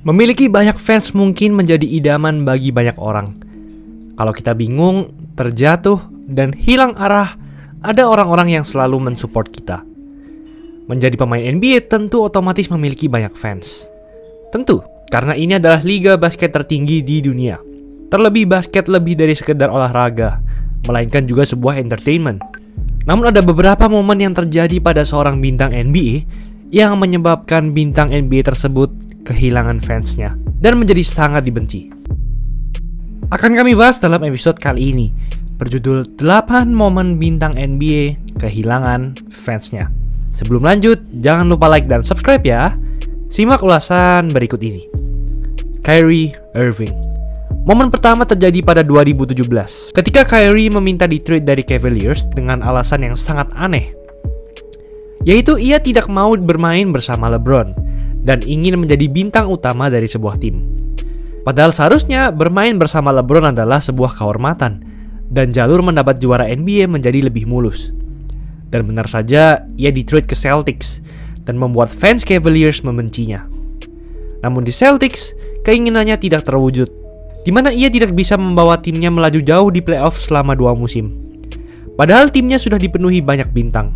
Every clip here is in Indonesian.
Memiliki banyak fans mungkin menjadi idaman bagi banyak orang. Kalau kita bingung, terjatuh, dan hilang arah, ada orang-orang yang selalu mensupport kita. Menjadi pemain NBA tentu otomatis memiliki banyak fans. Tentu, karena ini adalah liga basket tertinggi di dunia. Terlebih basket lebih dari sekedar olahraga, melainkan juga sebuah entertainment. Namun ada beberapa momen yang terjadi pada seorang bintang NBA yang menyebabkan bintang NBA tersebut kehilangan fansnya dan menjadi sangat dibenci. Akan kami bahas dalam episode kali ini, berjudul 8 momen bintang NBA kehilangan fansnya. Sebelum lanjut, jangan lupa like dan subscribe ya. Simak ulasan berikut ini. Kyrie Irving. Momen pertama terjadi pada 2017, ketika Kyrie meminta di-trade dari Cavaliers dengan alasan yang sangat aneh, yaitu ia tidak mau bermain bersama LeBron dan ingin menjadi bintang utama dari sebuah tim. Padahal seharusnya bermain bersama LeBron adalah sebuah kehormatan dan jalur mendapat juara NBA menjadi lebih mulus. Dan benar saja, ia di-trade ke Celtics dan membuat fans Cavaliers membencinya. Namun di Celtics, keinginannya tidak terwujud, di mana ia tidak bisa membawa timnya melaju jauh di playoff selama 2 musim. Padahal timnya sudah dipenuhi banyak bintang.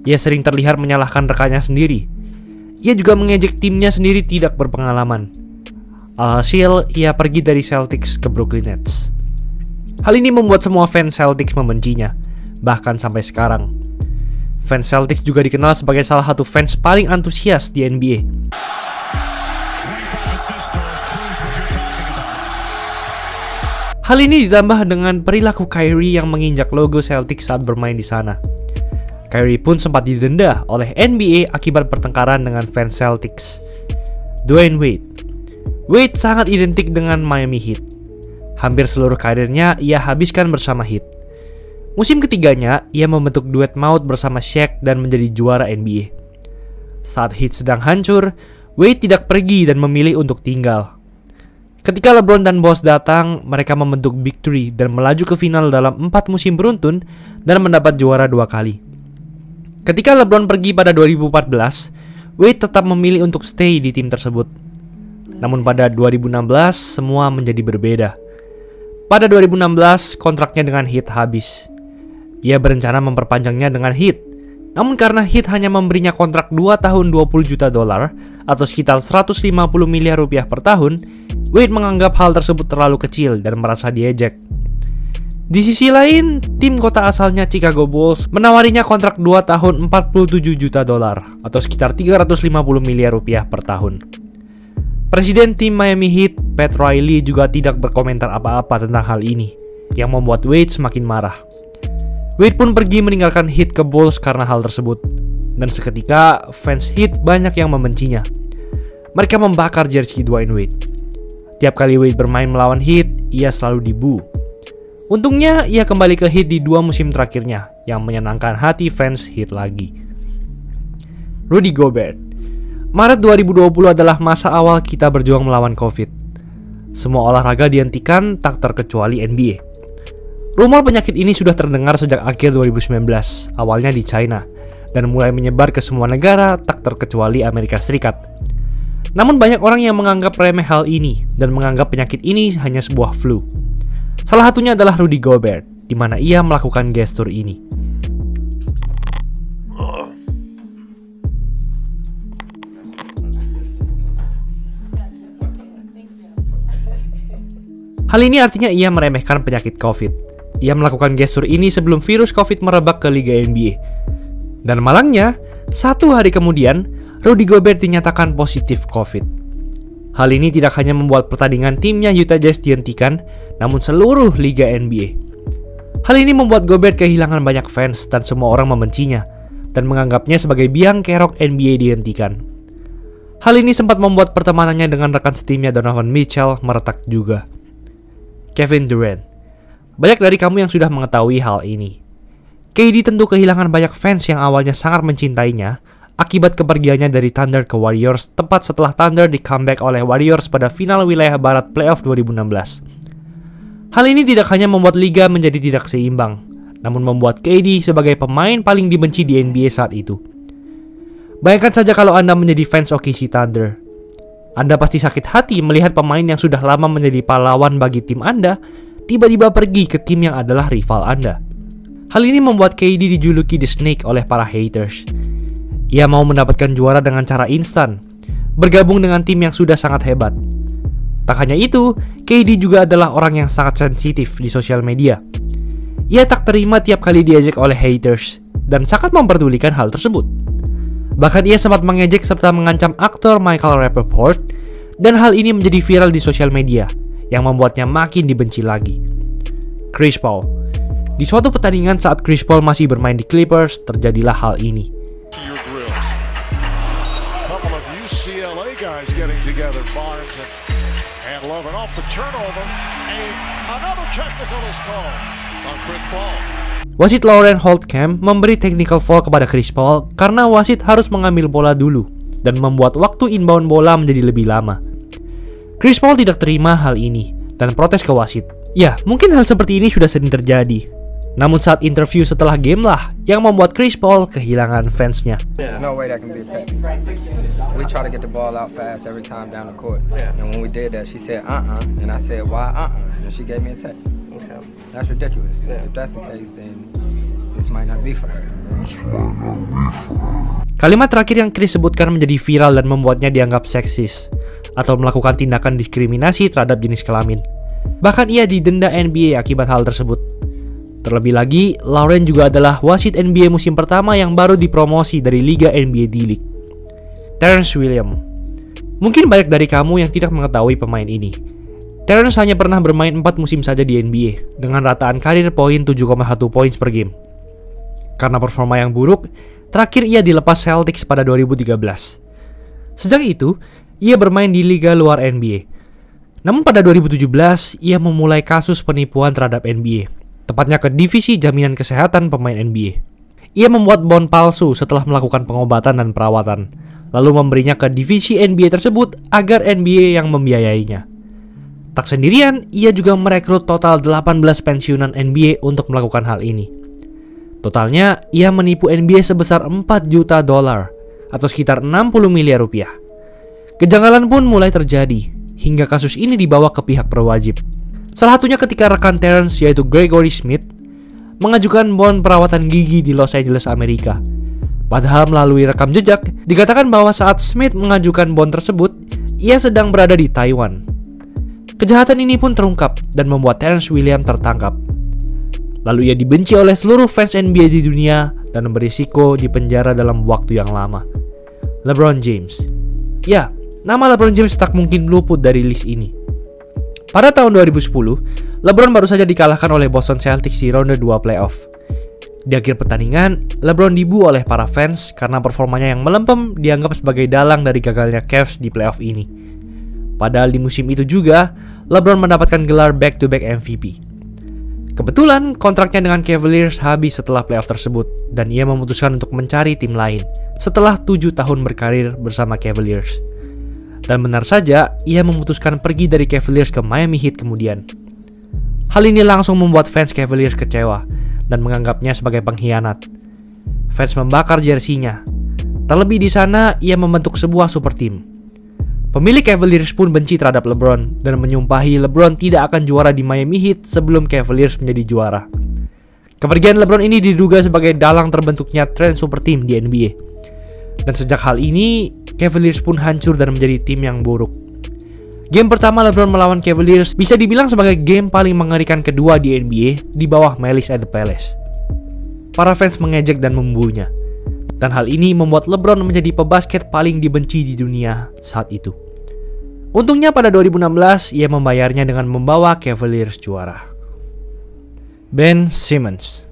Ia sering terlihat menyalahkan rekannya sendiri. Ia juga mengejek timnya sendiri tidak berpengalaman. Alhasil, ia pergi dari Celtics ke Brooklyn Nets. Hal ini membuat semua fans Celtics membencinya, bahkan sampai sekarang. Fans Celtics juga dikenal sebagai salah satu fans paling antusias di NBA. Hal ini ditambah dengan perilaku Kyrie yang menginjak logo Celtics saat bermain di sana. Kyrie pun sempat didenda oleh NBA akibat pertengkaran dengan fans Celtics. Dwyane Wade. Wade sangat identik dengan Miami Heat. Hampir seluruh karirnya ia habiskan bersama Heat. Musim ketiganya, ia membentuk duet maut bersama Shaq dan menjadi juara NBA. Saat Heat sedang hancur, Wade tidak pergi dan memilih untuk tinggal. Ketika LeBron dan Bosh datang, mereka membentuk Big Three dan melaju ke final dalam 4 musim beruntun dan mendapat juara 2 kali. Ketika LeBron pergi pada 2014, Wade tetap memilih untuk stay di tim tersebut. Namun pada 2016, semua menjadi berbeda. Pada 2016, kontraknya dengan Heat habis. Ia berencana memperpanjangnya dengan Heat. Namun karena Heat hanya memberinya kontrak 2 tahun $20 juta atau sekitar 150 miliar rupiah per tahun, Wade menganggap hal tersebut terlalu kecil dan merasa diejek. Di sisi lain, tim kota asalnya Chicago Bulls menawarinya kontrak 2 tahun $47 juta atau sekitar 350 miliar rupiah per tahun. Presiden tim Miami Heat, Pat Riley, juga tidak berkomentar apa-apa tentang hal ini, yang membuat Wade semakin marah. Wade pun pergi meninggalkan Heat ke Bulls karena hal tersebut, dan seketika fans Heat banyak yang membencinya. Mereka membakar jersey Dwyane Wade. Tiap kali Wade bermain melawan Heat, ia selalu dibu. Untungnya, ia kembali ke Heat di 2 musim terakhirnya, yang menyenangkan hati fans Heat lagi. Rudy Gobert. Maret 2020 adalah masa awal kita berjuang melawan COVID. Semua olahraga dihentikan, tak terkecuali NBA. Rumor penyakit ini sudah terdengar sejak akhir 2019, awalnya di China, dan mulai menyebar ke semua negara, tak terkecuali Amerika Serikat. Namun banyak orang yang menganggap remeh hal ini, dan menganggap penyakit ini hanya sebuah flu. Salah satunya adalah Rudy Gobert, di mana ia melakukan gestur ini. Hal ini artinya ia meremehkan penyakit COVID. Ia melakukan gestur ini sebelum virus COVID merebak ke Liga NBA. Dan malangnya, 1 hari kemudian, Rudy Gobert dinyatakan positif COVID. Hal ini tidak hanya membuat pertandingan timnya Utah Jazz dihentikan, namun seluruh Liga NBA. Hal ini membuat Gobert kehilangan banyak fans dan semua orang membencinya, dan menganggapnya sebagai biang kerok NBA dihentikan. Hal ini sempat membuat pertemanannya dengan rekan setimnya Donovan Mitchell meretak juga. Kevin Durant. Banyak dari kamu yang sudah mengetahui hal ini. KD tentu kehilangan banyak fans yang awalnya sangat mencintainya akibat kepergiannya dari Thunder ke Warriors tepat setelah Thunder di comeback oleh Warriors pada final wilayah barat playoff 2016. Hal ini tidak hanya membuat liga menjadi tidak seimbang, namun membuat KD sebagai pemain paling dibenci di NBA saat itu. Bayangkan saja kalau Anda menjadi fans OKC Thunder. Anda pasti sakit hati melihat pemain yang sudah lama menjadi pahlawan bagi tim Anda tiba-tiba pergi ke tim yang adalah rival Anda. Hal ini membuat KD dijuluki The Snake oleh para haters. Ia mau mendapatkan juara dengan cara instan, bergabung dengan tim yang sudah sangat hebat. Tak hanya itu, KD juga adalah orang yang sangat sensitif di sosial media. Ia tak terima tiap kali diejek oleh haters dan sangat memperdulikan hal tersebut. Bahkan ia sempat mengejek serta mengancam aktor Michael Rapaport, dan hal ini menjadi viral di sosial media yang membuatnya makin dibenci lagi. Chris Paul. Di suatu pertandingan saat Chris Paul masih bermain di Clippers, terjadilah hal ini. Wasit Lauren Holtkamp memberi technical foul kepada Chris Paul karena wasit harus mengambil bola dulu dan membuat waktu inbound bola menjadi lebih lama. Chris Paul tidak terima hal ini dan protes ke wasit. Ya, mungkin hal seperti ini sudah sering terjadi. Namun saat interview setelah game lah yang membuat Chris Paul kehilangan fansnya. There's no way that can be a technical. We try to get the ball out fast every time down the court. And when we did that, she said, and I said, why, and she gave me a tech. That's ridiculous. If that's the case, then this might not be for her. Kalimat terakhir yang Chris sebutkan menjadi viral dan membuatnya dianggap seksis atau melakukan tindakan diskriminasi terhadap jenis kelamin. Bahkan ia didenda NBA akibat hal tersebut. Terlebih lagi, Lauren juga adalah wasit NBA musim pertama yang baru dipromosi dari Liga NBA D-League. Terrence Williams. Mungkin banyak dari kamu yang tidak mengetahui pemain ini. Terrence hanya pernah bermain 4 musim saja di NBA dengan rataan karir poin 7,1 poin per game. Karena performa yang buruk, terakhir ia dilepas Celtics pada 2013. Sejak itu, ia bermain di liga luar NBA. Namun pada 2017, ia memulai kasus penipuan terhadap NBA, tepatnya ke divisi jaminan kesehatan pemain NBA. Ia membuat bon palsu setelah melakukan pengobatan dan perawatan, lalu memberinya ke divisi NBA tersebut agar NBA yang membiayainya. Tak sendirian, ia juga merekrut total 18 pensiunan NBA untuk melakukan hal ini. Totalnya, ia menipu NBA sebesar $4 juta atau sekitar 60 miliar rupiah. Kejanggalan pun mulai terjadi, hingga kasus ini dibawa ke pihak berwajib. Salah satunya ketika rekan Terrence yaitu Gregory Smith mengajukan bon perawatan gigi di Los Angeles, Amerika. Padahal melalui rekam jejak, dikatakan bahwa saat Smith mengajukan bon tersebut, ia sedang berada di Taiwan. Kejahatan ini pun terungkap dan membuat Terrence Williams tertangkap. Lalu ia dibenci oleh seluruh fans NBA di dunia dan berisiko dipenjara dalam waktu yang lama. LeBron James. Ya, nama LeBron James tak mungkin luput dari list ini. Pada tahun 2010, LeBron baru saja dikalahkan oleh Boston Celtics di ronde 2 playoff. Di akhir pertandingan, LeBron dibu oleh para fans karena performanya yang melempem dianggap sebagai dalang dari gagalnya Cavs di playoff ini. Padahal di musim itu juga, LeBron mendapatkan gelar back-to-back MVP. Kebetulan kontraknya dengan Cavaliers habis setelah playoff tersebut dan ia memutuskan untuk mencari tim lain setelah 7 tahun berkarir bersama Cavaliers. Dan benar saja, ia memutuskan pergi dari Cavaliers ke Miami Heat kemudian. Hal ini langsung membuat fans Cavaliers kecewa dan menganggapnya sebagai pengkhianat. Fans membakar jersinya. Terlebih di sana, ia membentuk sebuah super team. Pemilik Cavaliers pun benci terhadap LeBron dan menyumpahi LeBron tidak akan juara di Miami Heat sebelum Cavaliers menjadi juara. Kepergian LeBron ini diduga sebagai dalang terbentuknya tren super team di NBA. Dan sejak hal ini, Cavaliers pun hancur dan menjadi tim yang buruk. Game pertama LeBron melawan Cavaliers bisa dibilang sebagai game paling mengerikan kedua di NBA di bawah Malice at the Palace. Para fans mengejek dan membunuhnya. Dan hal ini membuat LeBron menjadi pebasket paling dibenci di dunia saat itu. Untungnya pada 2016, ia membayarnya dengan membawa Cavaliers juara. Ben Simmons.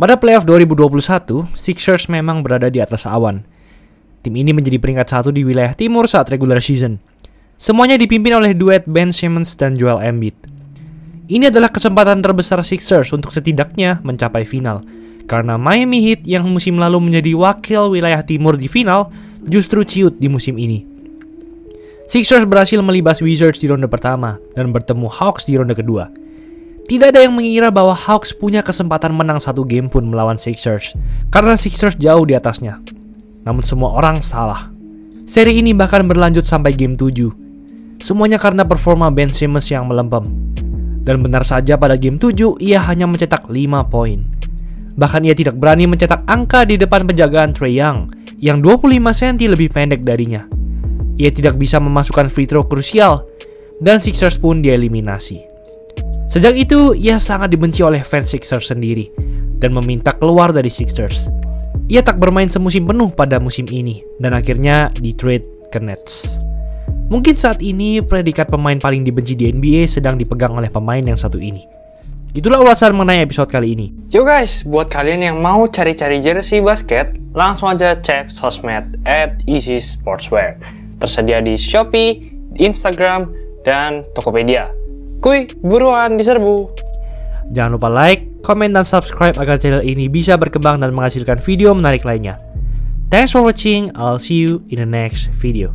Pada playoff 2021, Sixers memang berada di atas awan. Tim ini menjadi peringkat 1 di wilayah timur saat regular season. Semuanya dipimpin oleh duet Ben Simmons dan Joel Embiid. Ini adalah kesempatan terbesar Sixers untuk setidaknya mencapai final. Karena Miami Heat yang musim lalu menjadi wakil wilayah timur di final justru ciut di musim ini. Sixers berhasil melibas Wizards di ronde pertama dan bertemu Hawks di ronde kedua. Tidak ada yang mengira bahwa Hawks punya kesempatan menang satu game pun melawan Sixers karena Sixers jauh di atasnya. Namun semua orang salah. Seri ini bahkan berlanjut sampai game 7. Semuanya karena performa Ben Simmons yang melempem. Dan benar saja pada game 7 ia hanya mencetak 5 poin. Bahkan ia tidak berani mencetak angka di depan penjagaan Trae Young yang 25 cm lebih pendek darinya. Ia tidak bisa memasukkan free throw krusial dan Sixers pun dieliminasi. Sejak itu ia sangat dibenci oleh fans Sixers sendiri dan meminta keluar dari Sixers. Ia tak bermain semusim penuh pada musim ini dan akhirnya di-trade ke Nets. Mungkin saat ini predikat pemain paling dibenci di NBA sedang dipegang oleh pemain yang satu ini. Itulah ulasan mengenai episode kali ini. Yo guys, buat kalian yang mau cari-cari jersey basket, langsung aja cek sosmed @easysportswear. Tersedia di Shopee, Instagram, dan Tokopedia. Kuy, buruan diserbu. Jangan lupa like, komen, dan subscribe agar channel ini bisa berkembang dan menghasilkan video menarik lainnya. Thanks for watching, I'll see you in the next video.